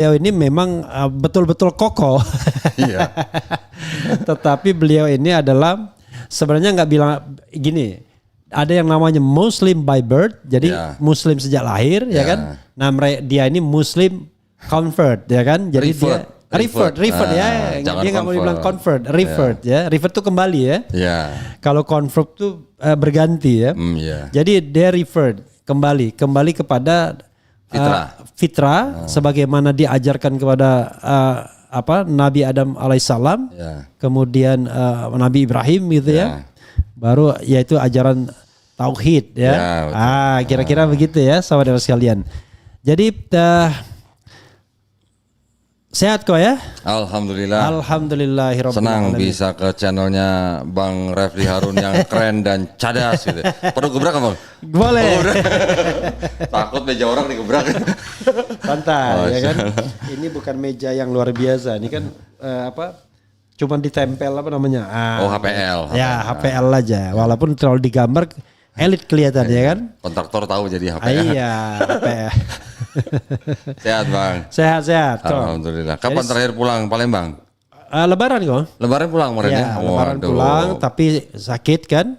Beliau ini memang betul-betul kokoh. Iya. Tetapi beliau ini adalah sebenarnya nggak bilang gini. Ada yang namanya Muslim by birth, jadi Muslim sejak lahir, ya kan? Nah, dia ini Muslim convert, ya kan? Jadi revert ya. Dia nggak mau dibilang convert, revert ya. Revert tuh kembali ya. Kalau convert tuh berganti ya. Jadi dia revert kembali kepada fitrah sebagaimana diajarkan kepada Nabi Adam alaihissalam, kemudian Nabi Ibrahim gitu ya, baru yaitu ajaran tauhid ya. Kira-kira begitu ya saudara sekalian. Jadi sehat kok ya? Alhamdulillah. Alhamdulillahirabbil Senang alamin. bisa ke channelnya Bang Refli Harun yang keren dan cadas gitu. Perlu gebrak Bang? Boleh. Takut meja orang digebrak. Santai ya kan. Ini bukan meja yang luar biasa. Ini kan cuman ditempel namanya. HPL. Ya HPL aja. Walaupun terlalu digambar elit kelihatan ya kan. Kontraktor tahu jadi HPL. Iya HPL. Sehat Bang. Sehat. Alhamdulillah. Kapan terakhir pulang Palembang? Lebaran kok. Lebaran pulang kemarin ya? Lebaran pulang tapi sakit kan.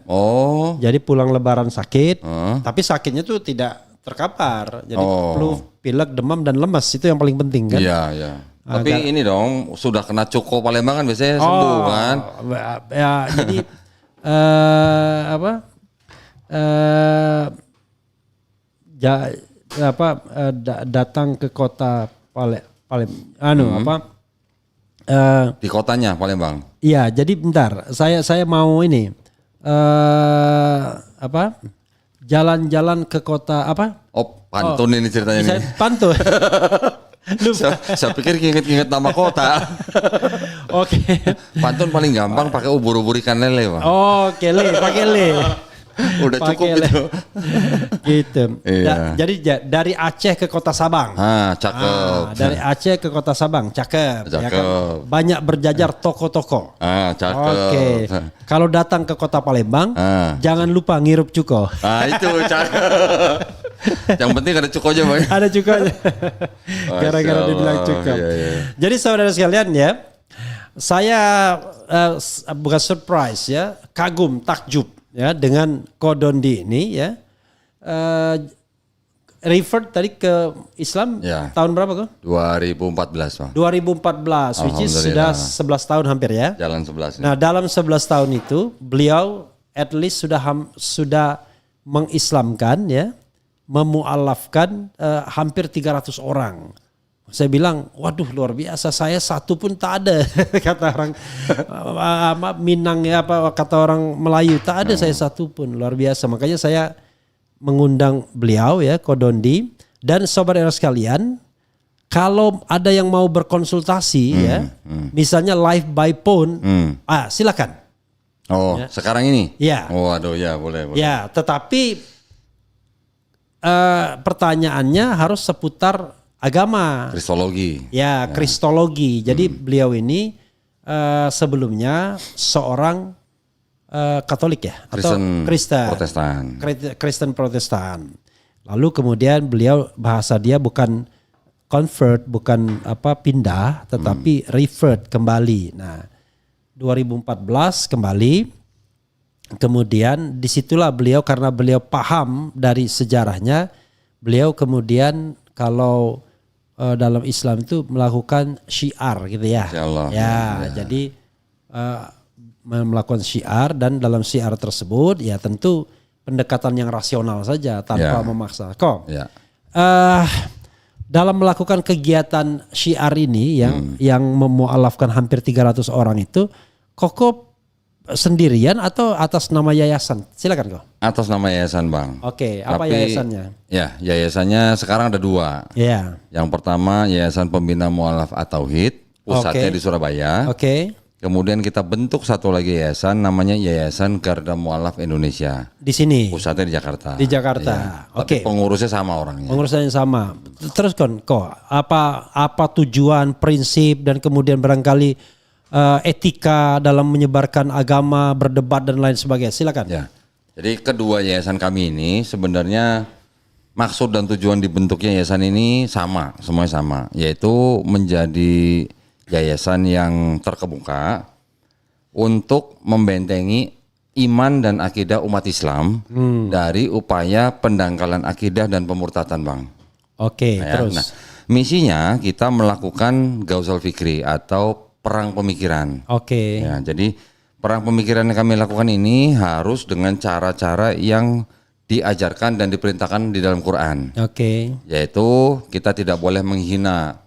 Jadi pulang lebaran sakit. Tapi sakitnya tuh tidak terkapar. Jadi flu, pilek, demam dan lemas itu yang paling penting kan. Iya. Tapi ini dong sudah kena cuko Palembang kan biasanya sembuh kan. Ya jadi datang ke kota di kotanya Palembang. Iya, jadi bentar. Saya mau ini jalan-jalan ke kota Pantun ini ceritanya nih. Pantun. Saya pikir inget nama kota. Oke. Pantun paling gampang pakai ubur-ubur ikan lele, Bang. Oke, pakai le. Udah cukup itu. Gitu. Iya. Jadi dari Aceh ke Kota Sabang. Cakep. Dari Aceh ke Kota Sabang, cakep. Ya kan? Banyak berjajar toko-toko. Cakep. Oke. Kalau datang ke Kota Palembang, jangan lupa ngirup cuko. Itu cakep. Yang penting ada cukonya, Bang. Ada cukonya. Gara-gara dibilang cukup. Iya. Jadi saudara sekalian ya, saya bukan surprise ya, kagum, takjub ya dengan Kodondi ini ya. Revert tadi ke Islam tahun berapa kok? 2014 Bang. 2014 which is sudah 11 tahun hampir ya. Jalan 11. Nah dalam 11 tahun itu beliau at least sudah mengislamkan ya, memualafkan hampir 300 orang. Saya bilang, waduh luar biasa, saya satu pun tak ada. Kata orang Minang ya, kata orang Melayu, tak ada saya satu pun, luar biasa. Makanya saya mengundang beliau ya, Kodondi. Dan saudara sekalian, kalau ada yang mau berkonsultasi ya, misalnya live by phone, silakan. Ya. Sekarang ini? Ya. Waduh ya boleh. Ya, tetapi pertanyaannya harus seputar agama. Kristologi. Ya, kristologi. Jadi beliau ini sebelumnya seorang Katolik ya? Atau Kristen. Kristen Protestan. Lalu kemudian beliau bahasa dia bukan convert, bukan pindah, tetapi revert kembali. Nah, 2014 kembali. Kemudian disitulah beliau karena beliau paham dari sejarahnya, beliau kemudian kalau dalam Islam itu melakukan syiar gitu ya. Jadi melakukan syiar dan dalam syiar tersebut ya tentu pendekatan yang rasional saja tanpa memaksa. Dalam melakukan kegiatan syiar ini yang memualafkan hampir 300 orang itu, Koko sendirian atau atas nama yayasan? Silakan kok. Atas nama yayasan Bang. Oke, apa yayasannya? Ya, yayasannya sekarang ada 2. Iya. Yang pertama Yayasan Pembina Mualaf At-Tauhid, pusatnya di Surabaya. Kemudian kita bentuk satu lagi yayasan namanya Yayasan Garda Mualaf Indonesia. Di sini. Pusatnya di Jakarta. Di Jakarta. Ya. Tapi pengurusnya sama orangnya. Pengurusnya sama. Terus kok apa tujuan, prinsip dan kemudian barangkali etika dalam menyebarkan agama, berdebat dan lain sebagainya. Silakan. Ya. Jadi kedua yayasan kami ini sebenarnya maksud dan tujuan dibentuknya yayasan ini sama, semuanya sama, yaitu menjadi yayasan yang terkemuka untuk membentengi iman dan akidah umat Islam dari upaya pendangkalan akidah dan pemurtatan, Bang. Oke, terus. Nah, misinya kita melakukan Ghausal Fikri atau perang pemikiran. Oke. Ya, jadi perang pemikiran yang kami lakukan ini harus dengan cara-cara yang diajarkan dan diperintahkan di dalam Quran. Oke. Yaitu kita tidak boleh menghina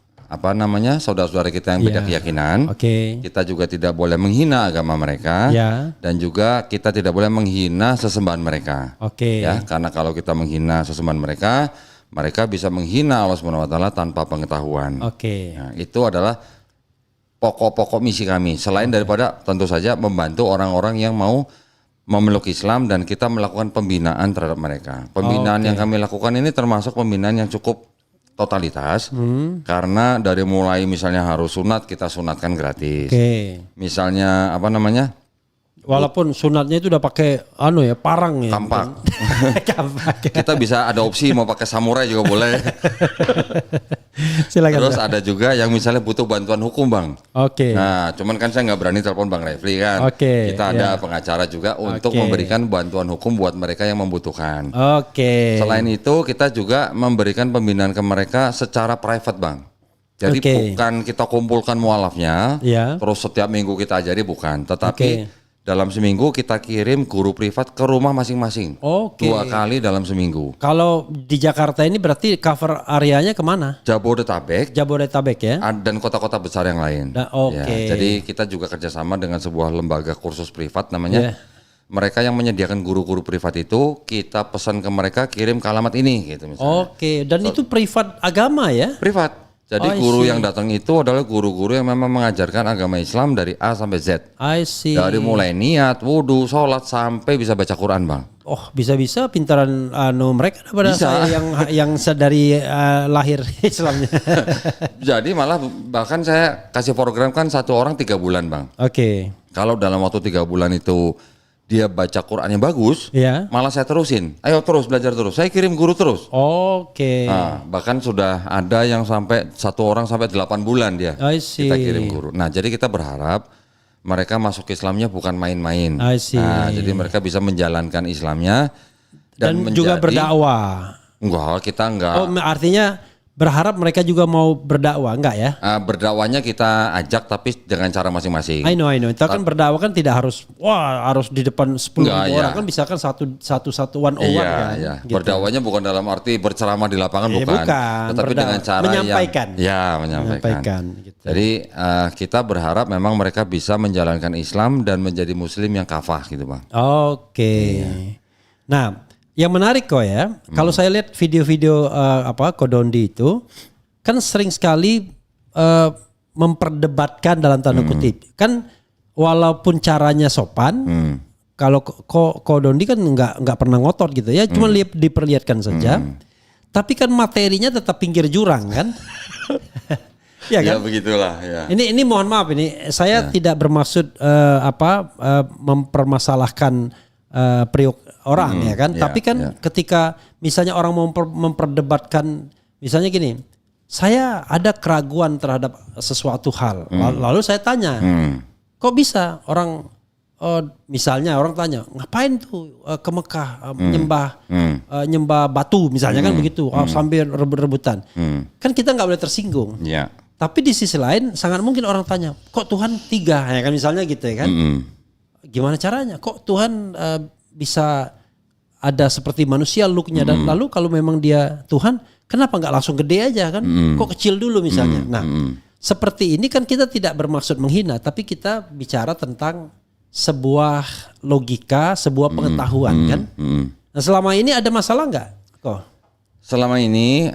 saudara-saudara kita yang beda keyakinan. Kita juga tidak boleh menghina agama mereka. Dan juga kita tidak boleh menghina sesembahan mereka. Ya, karena kalau kita menghina sesembahan mereka, mereka bisa menghina Allah SWT tanpa pengetahuan. Nah, itu adalah pokok-pokok misi kami. Selain daripada tentu saja membantu orang-orang yang mau memeluk Islam dan kita melakukan pembinaan terhadap mereka. Pembinaan yang kami lakukan ini termasuk pembinaan yang cukup totalitas, karena dari mulai misalnya harus sunat, kita sunatkan gratis. Misalnya walaupun sunatnya itu udah pakai parang ya. Kampak. Kita bisa ada opsi mau pakai samurai juga boleh. Silakan. Terus ada juga yang misalnya butuh bantuan hukum, Bang. Nah, cuman kan saya nggak berani telepon Bang Refli kan. Kita ada pengacara juga untuk memberikan bantuan hukum buat mereka yang membutuhkan. Selain itu kita juga memberikan pembinaan ke mereka secara private, Bang. Jadi bukan kita kumpulkan mualafnya, terus setiap minggu kita ajari, bukan. Tetapi dalam seminggu kita kirim guru privat ke rumah masing-masing. 2 kali dalam seminggu. Kalau di Jakarta ini berarti cover areanya kemana? Jabodetabek ya. Dan kota-kota besar yang lain. Jadi kita juga kerjasama dengan sebuah lembaga kursus privat namanya. Mereka yang menyediakan guru-guru privat itu kita pesan ke mereka, kirim ke alamat ini gitu misalnya. Dan itu privat agama ya? Privat. Jadi guru yang datang itu adalah guru-guru yang memang mengajarkan agama Islam dari A sampai Z. Dari mulai niat, wudhu, sholat sampai bisa baca Quran, Bang. Bisa-bisa pintaran mereka daripada saya yang dari lahir Islamnya. Jadi malah bahkan saya kasih program kan 1 orang 3 bulan, Bang. Kalau dalam waktu 3 bulan itu dia baca Qurannya bagus, malah saya terusin. Ayo terus belajar terus. Saya kirim guru terus. Nah, bahkan sudah ada yang sampai 1 orang sampai 8 bulan dia. Kita kirim guru. Nah, jadi kita berharap mereka masuk Islamnya bukan main-main. Nah, jadi mereka bisa menjalankan Islamnya dan juga berdakwah. Kita enggak. Artinya berharap mereka juga mau berdakwah, enggak ya? Berdakwahnya kita ajak tapi dengan cara masing-masing. I know. Itu kan berdakwah kan tidak harus harus di depan 10 orang kan, bisa kan satu one on one kan. Gitu. Berdakwahnya bukan dalam arti berceramah di lapangan, bukan. Tetapi dengan cara menyampaikan. Menyampaikan. Gitu. Jadi kita berharap memang mereka bisa menjalankan Islam dan menjadi Muslim yang kafah gitu, Bang. Nah, yang menarik kok ya, kalau saya lihat video-video Kodondi itu kan sering sekali memperdebatkan dalam tanda kutip. Kan walaupun caranya sopan, kalau Kodondi kan nggak pernah ngotot gitu ya, cuma diperlihatkan saja. Tapi kan materinya tetap pinggir jurang kan. Ya kan? Ya begitulah ya. Ini mohon maaf ini saya tidak bermaksud mempermasalahkan periuk orang ya kan, tapi kan ketika misalnya orang mau memperdebatkan, misalnya gini, saya ada keraguan terhadap sesuatu hal, lalu saya tanya, kok bisa orang, misalnya orang tanya, ngapain tuh ke Mekah nyembah batu misalnya kan begitu, sambil rebut-rebutan, kan kita nggak boleh tersinggung. Tapi di sisi lain sangat mungkin orang tanya, kok Tuhan 3 ya kan, misalnya gitu ya kan. Gimana caranya? Kok Tuhan bisa ada seperti manusia looknya, dan lalu kalau memang dia Tuhan, kenapa nggak langsung gede aja kan? Kok kecil dulu misalnya? Nah, seperti ini kan kita tidak bermaksud menghina, tapi kita bicara tentang sebuah logika, sebuah pengetahuan kan? Nah, selama ini ada masalah nggak? Selama ini,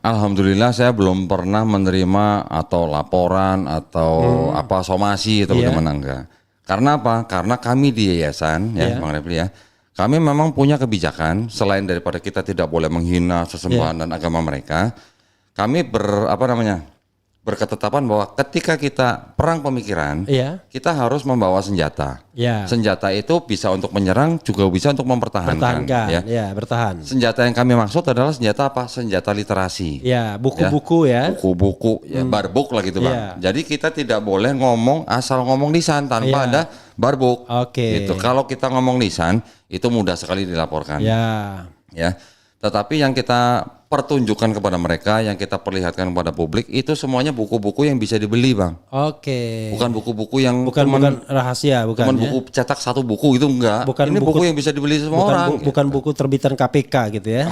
alhamdulillah saya belum pernah menerima atau laporan atau somasi atau bagaimana enggak. Karena apa? Karena kami di yayasan Bang Refli ya, kami memang punya kebijakan selain daripada kita tidak boleh menghina sesembahan dan agama mereka. Kami berketetapan bahwa ketika kita perang pemikiran, kita harus membawa senjata. Senjata itu bisa untuk menyerang, juga bisa untuk mempertahankan. Bertahan. Senjata yang kami maksud adalah senjata apa? Senjata literasi. Buku-buku Buku-buku, barbuk lah gitu Bang. Jadi kita tidak boleh asal ngomong lisan tanpa ada barbuk. Gitu. Kalau kita ngomong lisan, itu mudah sekali dilaporkan. Ya. Tetapi yang kita pertunjukkan kepada mereka, yang kita perlihatkan kepada publik, itu semuanya buku-buku yang bisa dibeli Bang. Bukan buku-buku yang bukan rahasia, bukan buku cetak satu buku itu enggak. Ini buku yang bisa dibeli semua orang. Bukan buku terbitan KPK gitu ya.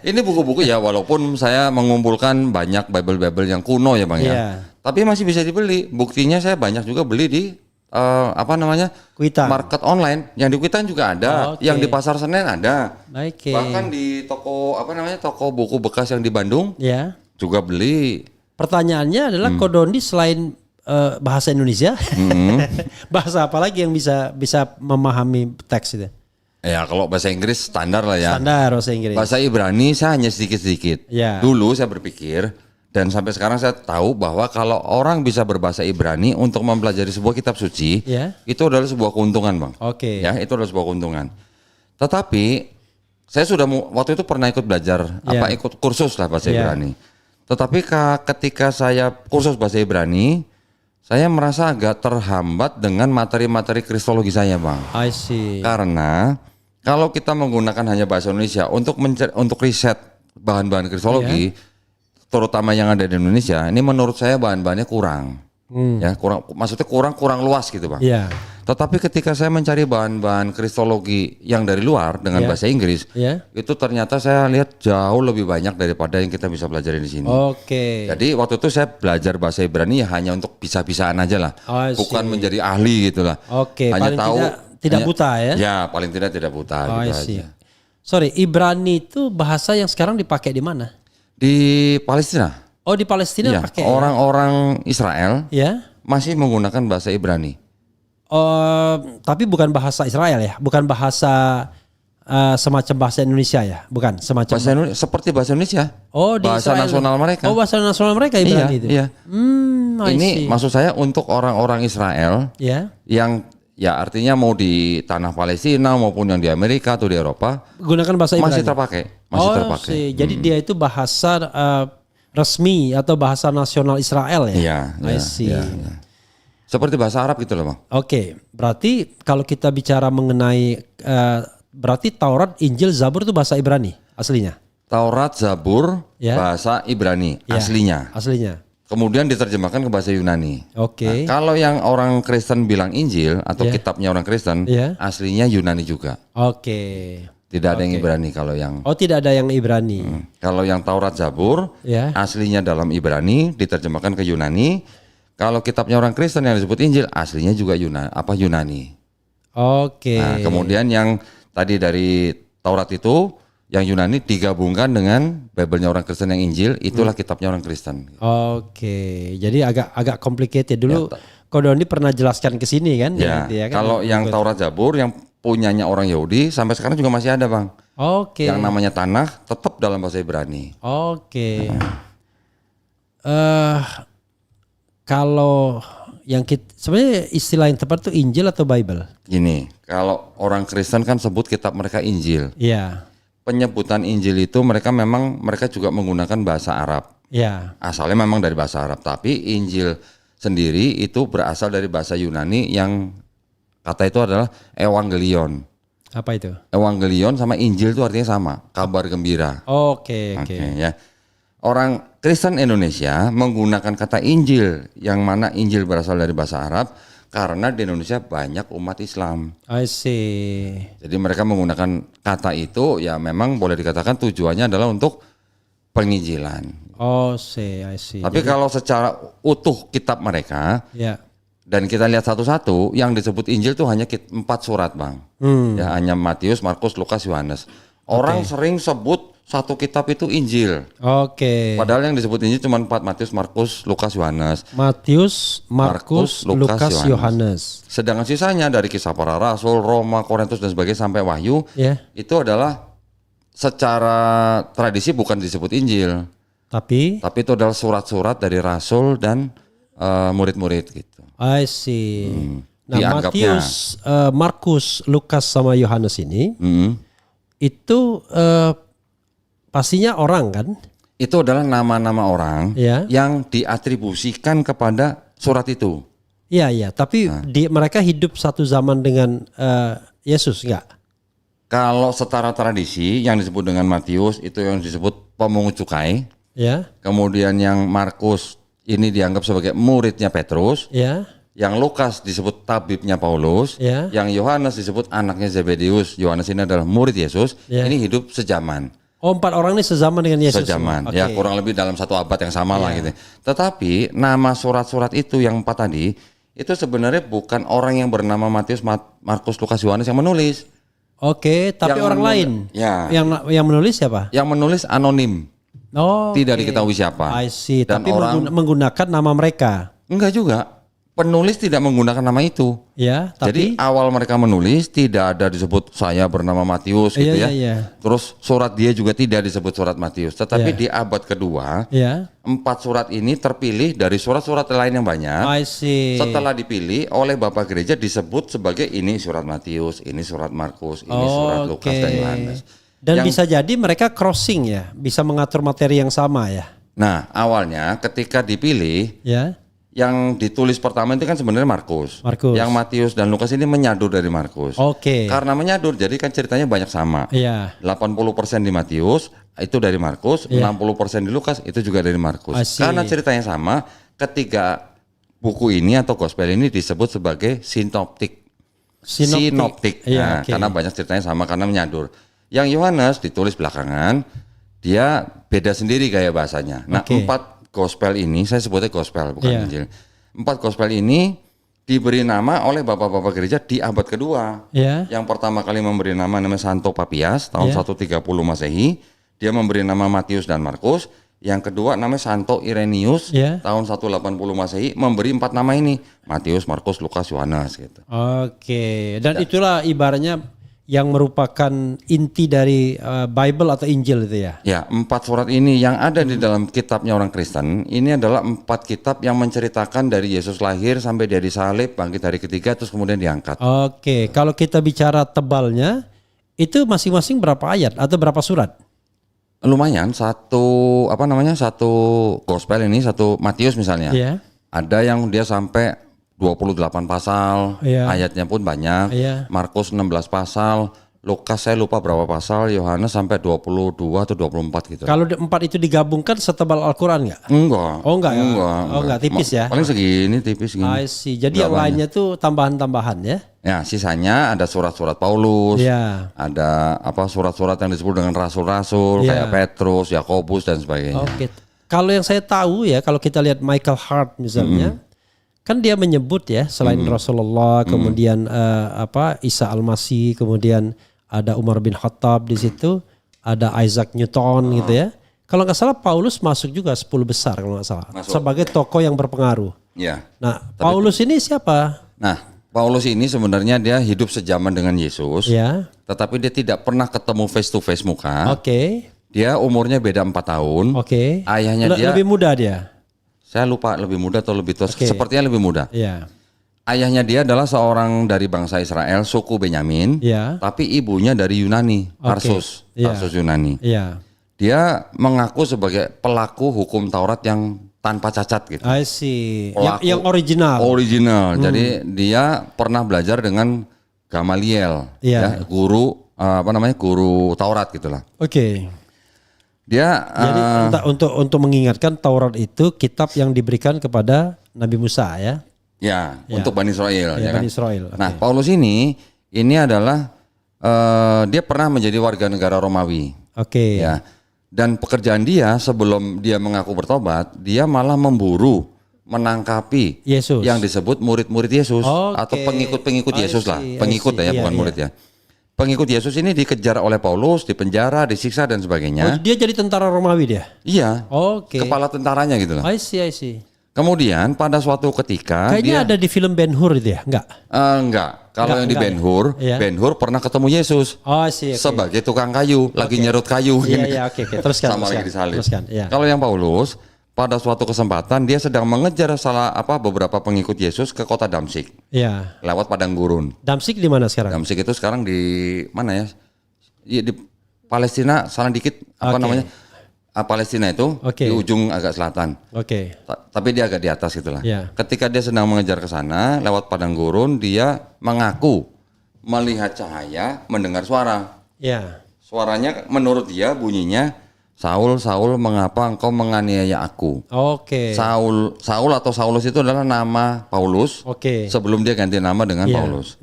Ini buku-buku ya, walaupun saya mengumpulkan banyak Bible yang kuno ya Bang ya. Tapi masih bisa dibeli. Buktinya saya banyak juga beli di Kuitang. Market online. Yang di Kuitang juga ada, yang di Pasar Senen ada. Bahkan di toko toko buku bekas yang di Bandung juga beli. Pertanyaannya adalah Kodondi selain bahasa Indonesia, bahasa apa lagi yang bisa memahami teks itu? Ya kalau bahasa Inggris standar lah ya. Standar bahasa Inggris. Bahasa Ibrani saya hanya sedikit-sedikit. Dulu saya berpikir, dan sampai sekarang saya tahu bahwa kalau orang bisa berbahasa Ibrani untuk mempelajari sebuah kitab suci, itu adalah sebuah keuntungan Bang. Ya, itu adalah sebuah keuntungan. Tetapi saya sudah waktu itu pernah ikut belajar, ikut kursus lah bahasa Ibrani. Tetapi ketika saya kursus bahasa Ibrani, saya merasa agak terhambat dengan materi-materi kristologi saya Bang. I see. Karena kalau kita menggunakan hanya bahasa Indonesia untuk riset bahan-bahan kristologi, terutama yang ada di Indonesia, ini menurut saya bahan-bahannya kurang. Ya, maksudnya kurang luas gitu Bang. Tetapi ketika saya mencari bahan-bahan kristologi yang dari luar dengan bahasa Inggris, itu ternyata saya lihat jauh lebih banyak daripada yang kita bisa pelajari di sini. Jadi waktu itu saya belajar bahasa Ibrani ya hanya untuk bisa-bisaan aja lah, bukan menjadi ahli gitu lah. Hanya paling tahu tidak buta ya? Ya, paling tidak buta gitu aja. Sorry, Ibrani itu bahasa yang sekarang dipakai di mana? Di Palestina. Oh, di Palestina pakai. Orang-orang Israel masih menggunakan bahasa Ibrani. Tapi bukan bahasa Israel ya, bukan bahasa semacam bahasa Indonesia ya, bukan semacam. Seperti bahasa Indonesia. Bahasa Israel nasional mereka. Bahasa nasional mereka Ibrani itu. Iya. Ini maksud saya untuk orang-orang Israel yang ya artinya mau di tanah Palestina maupun yang di Amerika atau di Eropa gunakan bahasa Ibrani. Masih terpakai. Jadi dia itu bahasa resmi atau bahasa nasional Israel ya? Iya. Seperti bahasa Arab gitu loh Bang. Berarti kalau kita bicara mengenai berarti Taurat, Injil, Zabur itu bahasa Ibrani aslinya? Taurat, Zabur, bahasa Ibrani aslinya. Kemudian diterjemahkan ke bahasa Yunani. Nah, kalau yang orang Kristen bilang Injil atau kitabnya orang Kristen, aslinya Yunani juga. Tidak ada yang Ibrani kalau yang. Tidak ada yang Ibrani. Kalau yang Taurat, Zabur, aslinya dalam Ibrani, diterjemahkan ke Yunani. Kalau kitabnya orang Kristen yang disebut Injil, aslinya juga Yunani. Nah, kemudian yang tadi dari Taurat itu, yang Yunani digabungkan dengan Bible-nya orang Kristen yang Injil, itulah kitabnya orang Kristen. Jadi agak complicated dulu. Kodondi pernah jelaskan ke sini kan? Kalau yang Taurat Zabur yang punyanya orang Yahudi sampai sekarang juga masih ada Bang. Yang namanya Tanakh tetap dalam bahasa Ibrani. Kalau yang sebenarnya istilah yang tepat itu Injil atau Bible? Gini, kalau orang Kristen kan sebut kitab mereka Injil. Penyebutan Injil itu mereka juga menggunakan bahasa Arab. Asalnya memang dari bahasa Arab, tapi Injil sendiri itu berasal dari bahasa Yunani yang kata itu adalah Evangelion. Apa itu? Evangelion sama Injil itu artinya sama, kabar gembira. Ya. Orang Kristen Indonesia menggunakan kata Injil, yang mana Injil berasal dari bahasa Arab, karena di Indonesia banyak umat Islam. I see. Jadi mereka menggunakan kata itu ya memang boleh dikatakan tujuannya adalah untuk penginjilan. I see. Tapi kalau secara utuh kitab mereka, dan kita lihat satu-satu, yang disebut Injil itu hanya 4 surat Bang. Ya, hanya Matius, Markus, Lukas, Yohanes. Orang sering sebut satu kitab itu Injil. Padahal yang disebut Injil cuma 4, Matius, Markus, Lukas, Yohanes. Matius, Markus, Lukas, Yohanes. Sedangkan sisanya dari Kisah Para Rasul, Roma, Korintus dan sebagainya sampai Wahyu, itu adalah secara tradisi bukan disebut Injil. Tapi itu adalah surat-surat dari rasul dan murid-murid gitu. I see. Nah, Matius, Markus, Lukas sama Yohanes ini itu pastinya orang kan? Itu adalah nama-nama orang yang diatribusikan kepada surat itu. Iya. Tapi mereka hidup satu zaman dengan Yesus enggak? Kalau setara tradisi yang disebut dengan Matius itu yang disebut pemungut cukai. Ya. Kemudian yang Markus ini dianggap sebagai muridnya Petrus. Ya. Yang Lukas disebut tabibnya Paulus. Ya. Yang Yohanes disebut anaknya Zebedius. Yohanes ini adalah murid Yesus. Ya. Ini hidup sejaman. Oh, 4 orang ini sezaman dengan Yesus. Sejaman. Okay. Ya kurang lebih dalam satu abad yang sama lah gitu. Tetapi nama surat-surat itu yang 4 tadi itu sebenarnya bukan orang yang bernama Matius, Markus, Lukas, Yohanes yang menulis. Oke, tapi yang orang lain. Ya. Yang menulis siapa? Yang menulis anonim. Oh, tidak diketahui siapa. I see. Dan tapi menggunakan nama mereka. Enggak juga. Penulis tidak menggunakan nama itu. Ya, tapi jadi awal mereka menulis tidak ada disebut saya bernama Matius gitu ya. Terus surat dia juga tidak disebut surat Matius. Tetapi di abad kedua, 4 surat ini terpilih dari surat-surat lain yang banyak. I see. Setelah dipilih oleh Bapak Gereja disebut sebagai ini surat Matius, ini surat Markus, ini surat Lukas dan Yohanes. Dan bisa jadi mereka crossing ya, bisa mengatur materi yang sama ya. Nah, awalnya ketika dipilih, yang ditulis pertama itu kan sebenarnya Markus. Yang Matius dan Lukas ini menyadur dari Markus. Karena menyadur, jadi kan ceritanya banyak sama. 80% di Matius itu dari Markus, 60% di Lukas itu juga dari Markus. Karena ceritanya sama, ketiga buku ini atau gospel ini disebut sebagai sinoptik. Karena banyak ceritanya sama karena menyadur. Yang Yohanes ditulis belakangan, dia beda sendiri gaya bahasanya. Nah, 4 gospel ini, saya sebutnya gospel bukan Injil. 4 gospel ini diberi nama oleh bapak-bapak gereja di abad kedua. Yang pertama kali memberi namanya Santo Papias tahun 130 Masehi. Dia memberi nama Matius dan Markus. Yang kedua namanya Santo Irenaeus tahun 180 Masehi memberi 4 nama ini, Matius, Markus, Lukas, Yohanes gitu. Dan itulah ibaratnya yang merupakan inti dari Bible atau Injil itu ya? Ya, 4 surat ini yang ada di dalam kitabnya orang Kristen, ini adalah 4 kitab yang menceritakan dari Yesus lahir sampai dia disalib, bangkit hari ketiga, terus kemudian diangkat. Kalau kita bicara tebalnya, itu masing-masing berapa ayat atau berapa surat? Lumayan, satu gospel ini, satu Matius misalnya, ada yang dia sampai 28 pasal, ayatnya pun banyak. Markus 16 pasal, Lukas saya lupa berapa pasal, Yohanes sampai 22 atau 24 gitu. Kalau 4 itu digabungkan setebal Al-Quran nggak? Enggak. Enggak, tipis ya? Paling segini, tipis gini. I see. Jadi yang lainnya tuh tambahan-tambahan ya? Ya, sisanya ada surat-surat Paulus, ada surat-surat yang disebut dengan rasul-rasul, kayak Petrus, Yakobus dan sebagainya. Kalau yang saya tahu ya, kalau kita lihat Michael Hart misalnya, kan dia menyebut ya selain Rasulullah, kemudian Isa Al-Masih, kemudian ada Umar bin Khattab di situ, ada Isaac Newton gitu ya. Kalau nggak salah Paulus masuk juga 10 besar kalau nggak salah, sebagai tokoh yang berpengaruh. Nah, Paulus ini siapa? Nah, Paulus ini sebenarnya dia hidup sejaman dengan Yesus, tetapi dia tidak pernah ketemu face to face muka. Dia umurnya beda 4 tahun. Ayahnya dia lebih muda dia. Saya lupa lebih muda atau lebih tua, sepertinya lebih muda. Ayahnya dia adalah seorang dari bangsa Israel, suku Benyamin, tapi ibunya dari Yunani, Tarsus Yunani. Dia mengaku sebagai pelaku hukum Taurat yang tanpa cacat gitu. I see. Yang original. Jadi dia pernah belajar dengan Gamaliel, guru guru Taurat gitulah. Dia jadi untuk mengingatkan Taurat itu kitab yang diberikan kepada Nabi Musa ya. Untuk Bani Israel Bani Israel. Nah, Paulus ini adalah dia pernah menjadi warga negara Romawi. Dan pekerjaan dia sebelum dia mengaku bertobat, dia malah memburu, menangkapi Yesus yang disebut murid-murid Yesus atau pengikut-pengikut Yesus lah. Pengikut bukan murid ya. Pengikut Yesus ini dikejar oleh Paulus, dipenjara, disiksa dan sebagainya. Dia jadi tentara Romawi dia? Iya. Kepala tentaranya gitu loh. I see. Kemudian pada suatu ketika kayaknya ada di film Ben-Hur itu ya, enggak. Kalau yang di Ben-Hur, ya? Ben-Hur pernah ketemu Yesus sebagai tukang kayu, lagi nyerut kayu. Iya, oke. Teruskan. Sama lagi disalib. Ya. Kalau yang Paulus, pada suatu kesempatan dia sedang mengejar beberapa pengikut Yesus ke kota Damsyik. Iya. Lewat padang gurun. Damsyik di mana sekarang? Damsyik itu sekarang di mana ya? Di Palestina, salah dikit namanya? Palestina itu di ujung agak selatan. Tapi dia agak di atas gitulah. Yeah. Ketika dia sedang mengejar ke sana lewat padang gurun, dia mengaku melihat cahaya, mendengar suara. Yeah. Suaranya menurut dia bunyinya, Saul, Saul, mengapa engkau menganiaya aku? Saul atau Saulus itu adalah nama Paulus. Sebelum dia ganti nama dengan Paulus.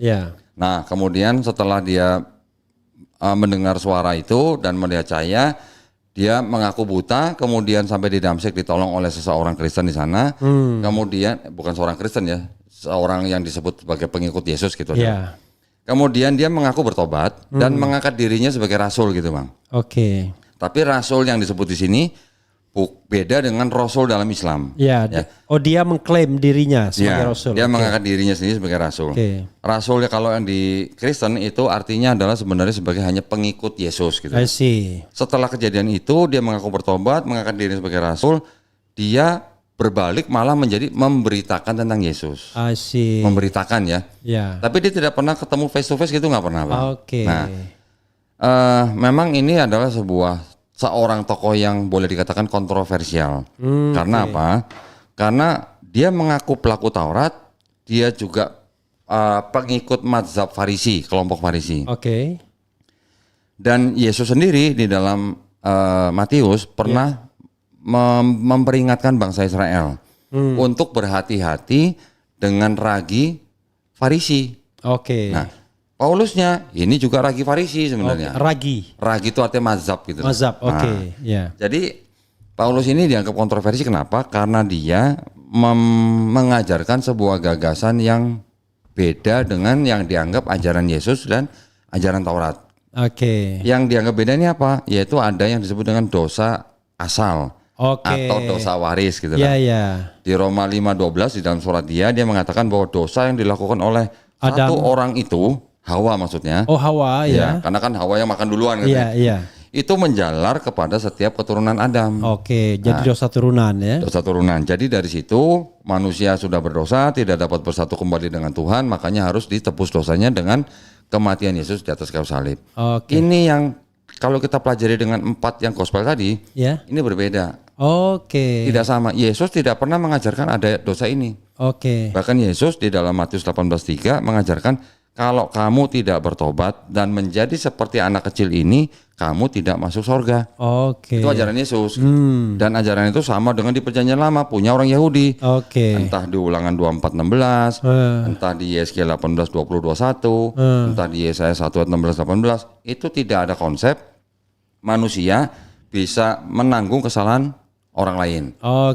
Nah, kemudian setelah dia mendengar suara itu dan melihat cahaya, dia mengaku buta, kemudian sampai di Damsyik ditolong oleh seseorang Kristen di sana. Kemudian bukan seorang Kristen ya, seorang yang disebut sebagai pengikut Yesus gitu. Kemudian dia mengaku bertobat dan mengangkat dirinya sebagai rasul gitu, Bang. Tapi rasul yang disebut di sini beda dengan rasul dalam Islam. Dia mengklaim dirinya sebagai rasul. Dia mengangkat dirinya sendiri sebagai rasul. Rasul ya kalau yang di Kristen itu artinya adalah sebenarnya sebagai hanya pengikut Yesus gitu. Setelah kejadian itu dia mengaku bertobat, mengangkat diri sebagai rasul, dia berbalik malah menjadi memberitakan tentang Yesus. Memberitakan ya. Tapi dia tidak pernah ketemu face to face gitu, nggak pernah, Bang. Nah, memang ini adalah seorang tokoh yang boleh dikatakan kontroversial. Karena apa? Karena dia mengaku pelaku Taurat, dia juga pengikut mazhab Farisi, kelompok Farisi. Dan Yesus sendiri di dalam Matius pernah memperingatkan bangsa Israel untuk berhati-hati dengan ragi Farisi. Nah, Paulusnya ini juga ragi Farisi sebenarnya. Ragi itu artinya mazhab gitu. Jadi Paulus ini dianggap kontroversi kenapa? Karena dia mengajarkan sebuah gagasan yang beda dengan yang dianggap ajaran Yesus dan ajaran Taurat. Yang dianggap beda ini apa? Yaitu ada yang disebut dengan dosa asal atau dosa waris gitu lah. Di Roma 5:12 di dalam surat dia mengatakan bahwa dosa yang dilakukan oleh satu orang itu, Hawa maksudnya. Hawa ya. Karena kan Hawa yang makan duluan kan. Itu menjalar kepada setiap keturunan Adam. Jadi dosa turunan ya. Dosa turunan. Jadi dari situ manusia sudah berdosa, tidak dapat bersatu kembali dengan Tuhan, makanya harus ditebus dosanya dengan kematian Yesus di atas kayu salib. Ini yang kalau kita pelajari dengan 4 yang gospel tadi, ini berbeda. Tidak sama. Yesus tidak pernah mengajarkan ada dosa ini. Bahkan Yesus di dalam Matius 18:3 mengajarkan kalau kamu tidak bertobat dan menjadi seperti anak kecil ini, kamu tidak masuk surga. Itu ajaran Yesus. Dan ajaran itu sama dengan di Perjanjian Lama, punya orang Yahudi. Entah di Ulangan 24:16, entah di Yeskiel 18:20-21, entah di Yesaya 1:16-18. Itu tidak ada konsep manusia bisa menanggung kesalahan orang lain.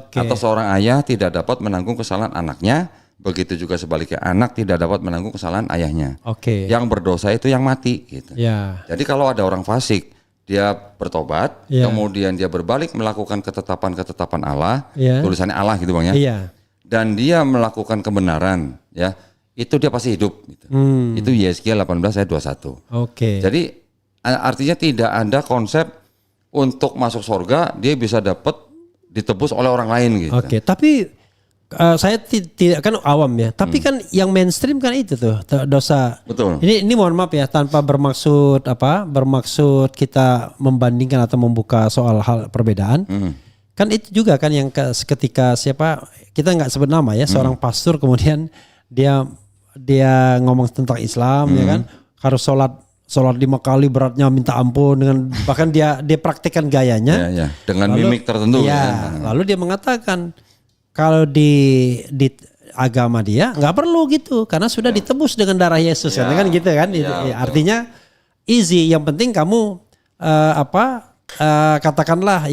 Atau seorang ayah tidak dapat menanggung kesalahan anaknya. Begitu juga sebaliknya, anak tidak dapat menanggung kesalahan ayahnya. Yang berdosa itu yang mati gitu. Jadi kalau ada orang fasik, dia bertobat, kemudian dia berbalik melakukan ketetapan-ketetapan Allah, tulisannya Allah gitu Bang ya. Dan dia melakukan kebenaran ya, itu dia pasti hidup gitu. Itu Yeskiel 18:21. Jadi artinya tidak ada konsep untuk masuk surga dia bisa dapat ditebus oleh orang lain gitu. Tapi saya tidak kan awam ya, tapi kan yang mainstream kan itu tuh dosa. Betul. Ini mohon maaf ya, tanpa bermaksud kita membandingkan atau membuka soal hal perbedaan. Kan itu juga kan yang ketika kita nggak sebut nama ya, seorang pastor kemudian dia ngomong tentang Islam ya kan, harus sholat 5 kali beratnya minta ampun dengan bahkan dia praktekkan gayanya dengan mimik tertentu. Lalu dia mengatakan kalau di agama dia nggak perlu gitu karena sudah ditebus dengan darah Yesus kan gitu kan. Artinya easy, yang penting kamu katakanlah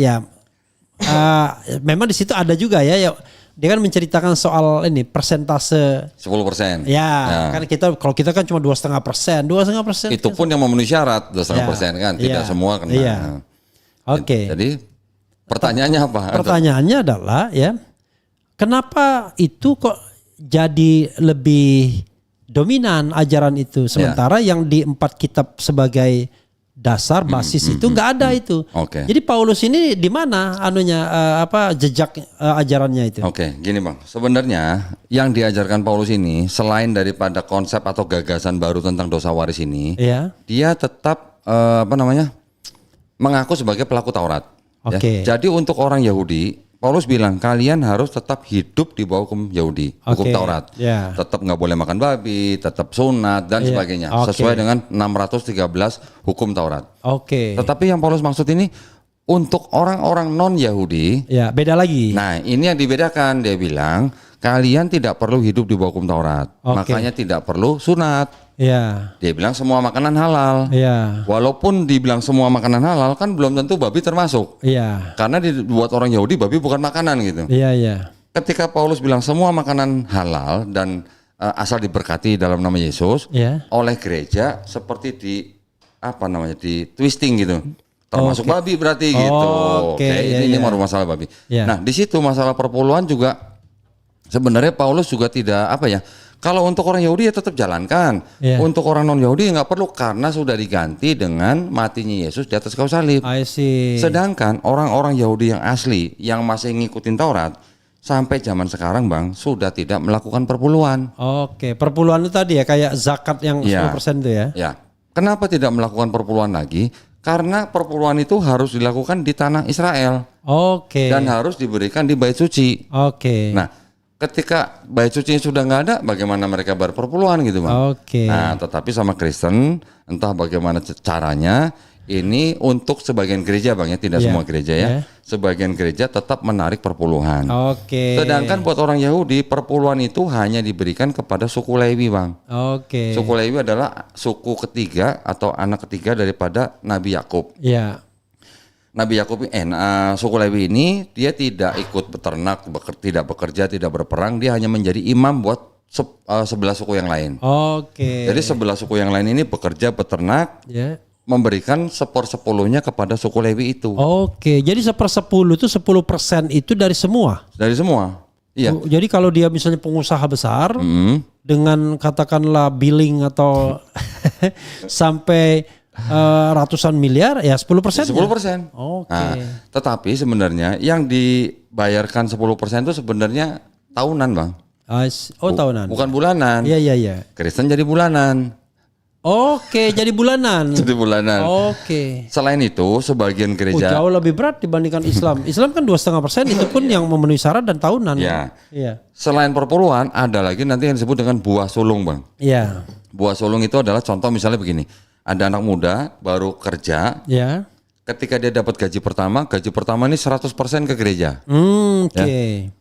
memang di situ ada juga ya dia kan menceritakan soal ini persentase 10%. Kan kalau kita kan cuma 2,5%. Itu pun yang memenuhi syarat 2,5% kan, tidak semua kena. Jadi pertanyaannya apa? Pertanyaannya adalah kenapa itu kok jadi lebih dominan ajaran itu, sementara yang di 4 kitab sebagai dasar basis itu nggak ada itu. Jadi Paulus ini di mana jejak ajarannya itu? Gini Bang, sebenarnya yang diajarkan Paulus ini selain daripada konsep atau gagasan baru tentang dosa waris ini, dia tetap mengaku sebagai pelaku Taurat. Jadi untuk orang Yahudi, Paulus bilang kalian harus tetap hidup di bawah hukum Yahudi, hukum Taurat. Tetap nggak boleh makan babi, tetap sunat dan sebagainya, sesuai dengan 613 hukum Taurat. Tetapi yang Paulus maksud ini untuk orang-orang non Yahudi, beda lagi. Nah, ini yang dibedakan. Dia bilang kalian tidak perlu hidup di bawah hukum Taurat, makanya tidak perlu sunat. Dia bilang semua makanan halal. Walaupun dibilang semua makanan halal, kan belum tentu babi termasuk. Karena dibuat orang Yahudi babi bukan makanan gitu. Ketika Paulus bilang semua makanan halal dan asal diberkati dalam nama Yesus oleh gereja, seperti di twisting gitu. Termasuk babi berarti gitu. Ini masalah babi. Nah, di situ masalah perpuluhan juga sebenarnya Paulus juga tidak kalau untuk orang Yahudi ya tetap jalankan. Untuk orang non Yahudi nggak perlu karena sudah diganti dengan matinya Yesus di atas kayu salib. Sedangkan orang-orang Yahudi yang asli yang masih ngikutin Taurat sampai zaman sekarang Bang sudah tidak melakukan perpuluhan. Perpuluhan itu tadi ya kayak zakat yang 10% itu ya. Kenapa tidak melakukan perpuluhan lagi? Karena perpuluhan itu harus dilakukan di tanah Israel. Dan harus diberikan di bait suci. Nah, ketika bait suci sudah nggak ada, bagaimana mereka berperpuluhan gitu Bang? Nah, tetapi sama Kristen, entah bagaimana caranya, ini untuk sebagian gereja Bang ya, tidak semua gereja ya. Sebagian gereja tetap menarik perpuluhan. Sedangkan buat orang Yahudi, perpuluhan itu hanya diberikan kepada suku Lewi Bang. Suku Lewi adalah suku ketiga atau anak ketiga daripada Nabi Yakub. Nabi Yakub suku Lewi ini dia tidak ikut beternak, tidak bekerja, tidak berperang, dia hanya menjadi imam buat 11 suku yang lain. Jadi 11 suku yang lain ini bekerja beternak, memberikan 1/10 kepada suku Lewi itu. Jadi 1/10 itu 10% itu dari semua. Dari semua. Iya. Jadi kalau dia misalnya pengusaha besar dengan katakanlah billing atau sampai ratusan miliar ya 10%. 10%. Nah, tetapi sebenarnya yang dibayarkan 10% itu sebenarnya tahunan Bang. Tahunan. Bukan bulanan. Iya. Kristen jadi bulanan. Jadi bulanan. Jadi bulanan. Selain itu sebagian gereja jauh lebih berat dibandingkan Islam. Islam kan 2,5%, itu pun yang memenuhi syarat dan tahunan. Selain perpuluhan ada lagi nanti yang disebut dengan buah sulung Bang. Buah sulung itu adalah contoh misalnya begini. Ada anak muda baru kerja. Ketika dia dapat gaji pertama ini 100% ke gereja.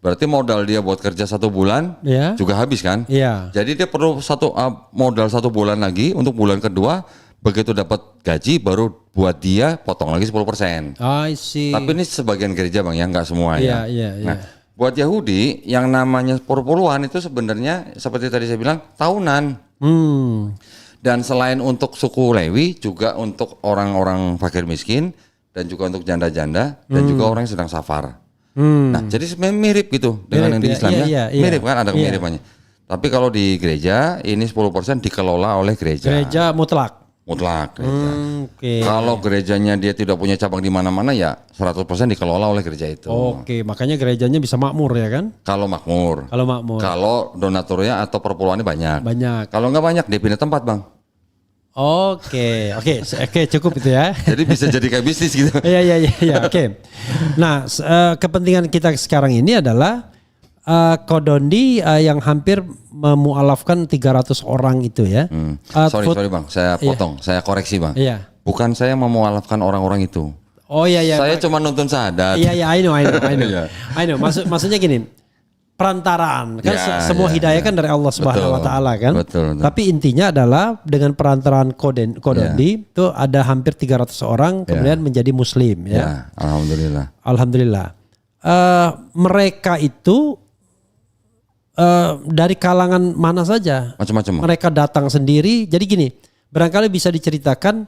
Berarti modal dia buat kerja 1 bulan juga habis kan? Jadi dia perlu modal 1 bulan lagi untuk bulan kedua. Begitu dapat gaji baru buat dia potong lagi 10%. Tapi ini sebagian gereja Bang ya, nggak semua ya. Nah, buat Yahudi yang namanya perpuluhan itu sebenarnya seperti tadi saya bilang tahunan. Dan selain untuk suku Lewi juga untuk orang-orang fakir miskin dan juga untuk janda-janda dan juga orang yang sedang safar. Nah, jadi sebenarnya mirip gitu dengan yang di Islam ya. Mirip kan, ada kemiripannya. Tapi kalau di gereja ini 10% dikelola oleh gereja. Gereja mutlak gereja. Kalau gerejanya dia tidak punya cabang di mana-mana ya 100% dikelola oleh gereja itu. Makanya gerejanya bisa makmur ya kan? Kalau makmur. Kalau donaturnya atau perpuluhannya banyak. Kalau nggak banyak dia pindah tempat Bang. Oke, cukup itu ya. Jadi bisa jadi kayak bisnis gitu. Iya. Oke. Nah, kepentingan kita sekarang ini adalah Kodondi yang hampir memualafkan 300 orang itu ya. Sorry Bang, saya potong, saya koreksi Bang. Bukan saya memualafkan orang-orang itu. Saya cuma nuntun syahadat. I know. Maksudnya gini. Perantaraan kan semua hidayah kan dari Allah Subhanahu wa taala kan. Betul. Tapi intinya adalah dengan perantaraan Kodondi itu ada hampir 300 orang kemudian menjadi muslim ya. Alhamdulillah. Mereka itu dari kalangan mana saja? Macam-macam. Mereka datang sendiri. Jadi gini, barangkali bisa diceritakan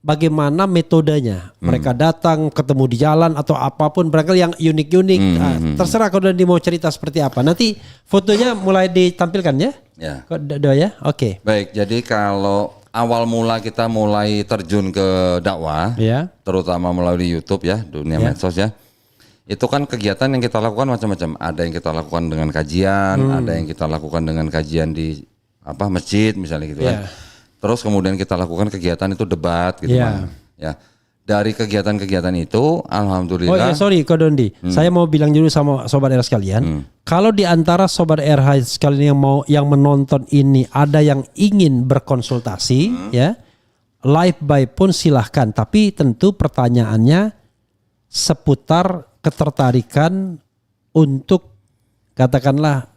bagaimana metodenya. Mereka datang ketemu di jalan atau apapun, barangkali yang unik-unik. Terserah kalau Dondi mau cerita seperti apa. Nanti fotonya mulai ditampilkan ya. Ya. Ya. Oke. Baik, jadi kalau awal mula kita mulai terjun ke dakwah, terutama melalui YouTube ya, dunia medsos ya. Itu kan kegiatan yang kita lakukan macam-macam. Ada yang kita lakukan dengan kajian, ada yang kita lakukan dengan kajian di masjid misalnya gitu kan. Terus kemudian kita lakukan kegiatan itu debat gitu kan. Ya. Dari kegiatan-kegiatan itu alhamdulillah. Sorry Ko Dondi. Saya mau bilang dulu sama sobat RH sekalian. Kalau di antara sobat RH sekalian yang menonton ini ada yang ingin berkonsultasi ya, live by pun silahkan. Tapi tentu pertanyaannya seputar ketertarikan untuk katakanlah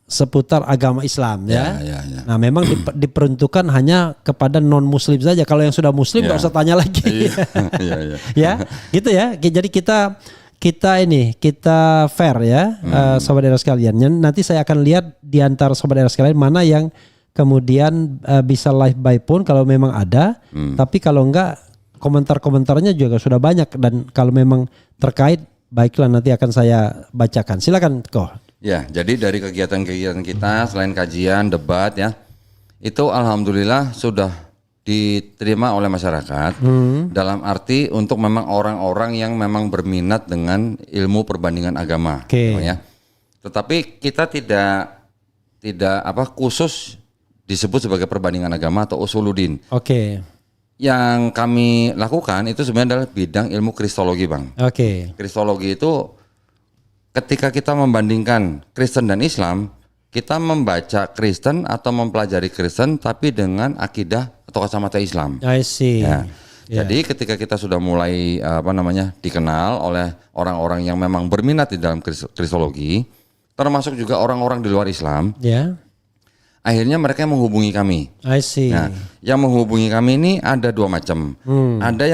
seputar agama Islam ya. Nah memang diperuntukkan hanya kepada non Muslim saja. Kalau yang sudah Muslim nggak usah tanya lagi. Ya, gitu ya. Jadi kita fair ya, sobat RH sekalian. Nanti saya akan lihat di antara sobat RH sekalian mana yang kemudian bisa live by phone kalau memang ada. Tapi kalau enggak, komentar-komentarnya juga sudah banyak dan kalau memang terkait, baiklah nanti akan saya bacakan. Silakan Ko. Ya, jadi dari kegiatan-kegiatan kita selain kajian, debat ya, itu alhamdulillah sudah diterima oleh masyarakat dalam arti untuk memang orang-orang yang memang berminat dengan ilmu perbandingan agama, ya. Tetapi kita tidak khusus disebut sebagai perbandingan agama atau usuluddin. Yang kami lakukan itu sebenarnya adalah bidang ilmu kristologi, Bang. Kristologi itu ketika kita membandingkan Kristen dan Islam, kita membaca Kristen atau mempelajari Kristen tapi dengan akidah atau kacamata Islam. I see. Ya. Jadi ketika kita sudah mulai dikenal oleh orang-orang yang memang berminat di dalam kristologi, termasuk juga orang-orang di luar Islam. Akhirnya mereka menghubungi kami. I see. Nah, yang menghubungi kami ini ada dua macam. Ada yang